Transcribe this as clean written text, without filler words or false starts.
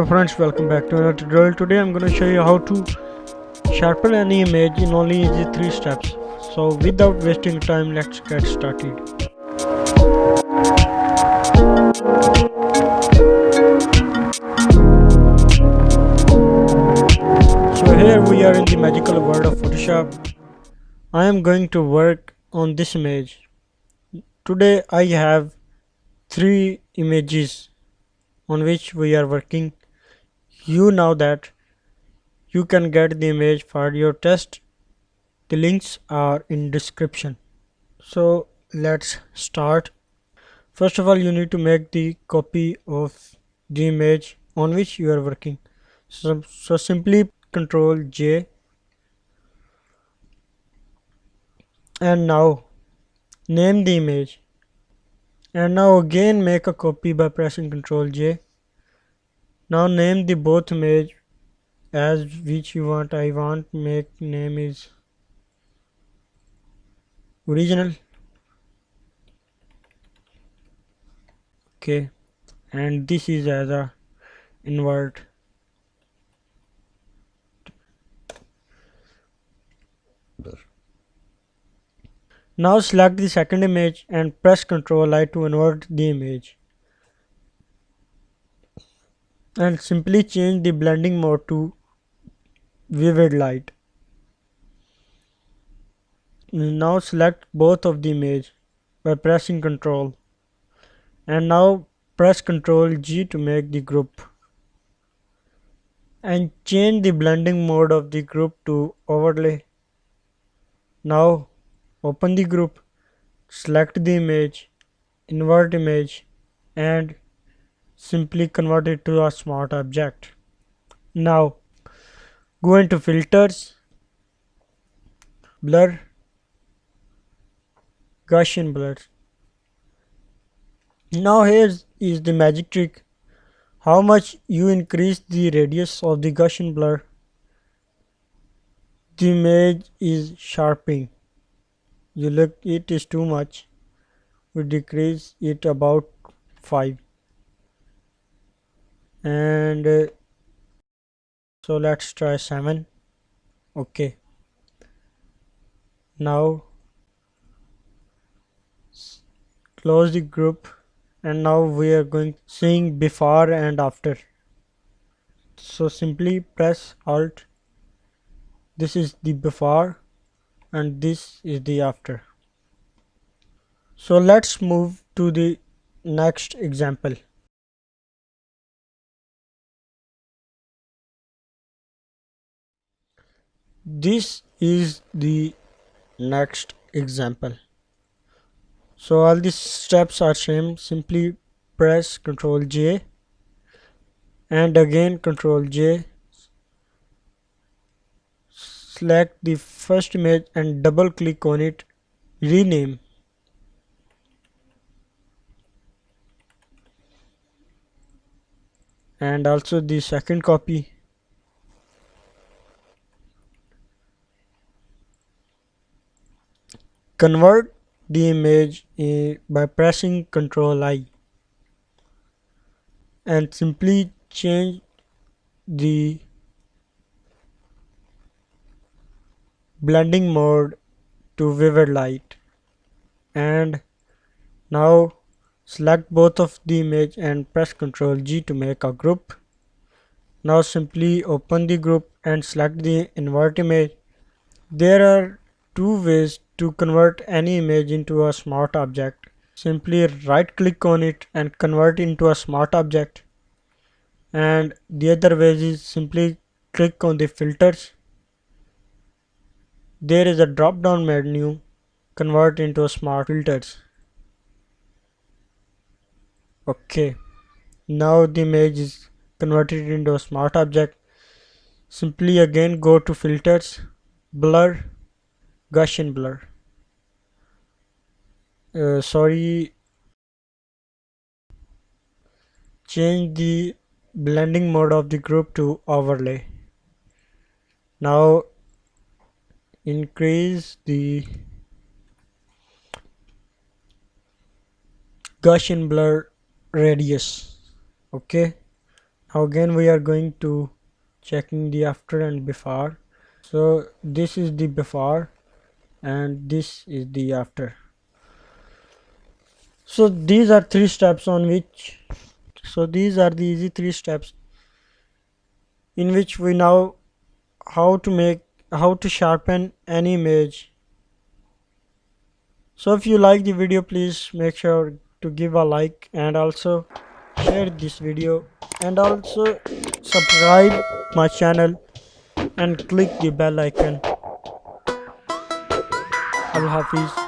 Hello friends, welcome back to another tutorial. Today I'm going to show you how to sharpen any image in only easy 3 steps. So without wasting time, let's get started. So here we are in the magical world of Photoshop. I am going to work on this image. Today I have 3 images on which we are working. You know that you can get the image for your test. The links are in description. So let's start. First of all, you need to make the copy of the image on which you are working. So simply Control J, and now name the image, and now again make a copy by pressing Control J. Now name the both image as which you want. I want make name is original. Okay, and this is as a invert. Now select the second image and press Ctrl I to invert the image, and simply change the blending mode to vivid light. Now select both of the image by pressing Ctrl, and now press Ctrl G to make the group, and change the blending mode of the group to overlay. Now open the group, select the image, invert image, and simply convert it to a smart object. Now go into filters, blur, Gaussian blur. Now here is the magic trick. How much you increase the radius of the Gaussian blur, the image is sharpening. You look, it is too much. We decrease it about 5, and so let's try 7. Okay, now close the group, and now we are going seeing before and after. So simply press Alt. This is the before and this is the after. So let's move to the next example. This is the next example. So all these steps are same. Simply press Ctrl J and again Ctrl J. Select the first image and double click on it. Rename. And also the second copy. Convert the image by pressing Ctrl I, and simply change the blending mode to vivid light, and now select both of the image and press Ctrl G to make a group. Now simply open the group and select the invert image. There are two ways to convert any image into a smart object. Simply right click on it and convert into a smart object, and the other way is simply click on the filters. There is a drop down menu, convert into a smart filters. Okay, now the image is converted into a smart object. Simply again go to filters, blur, Gaussian blur. Sorry, change the blending mode of the group to overlay. Now increase the Gaussian blur radius. Okay, Again we are going to checking the after and before. So this is the before and this is the after. So these are three steps on which, so these are the easy three steps in which we know how to make, how to sharpen any image. So if you like the video, please make sure to give a like and also share this video and also subscribe my channel and click the bell icon. Allah Hafiz.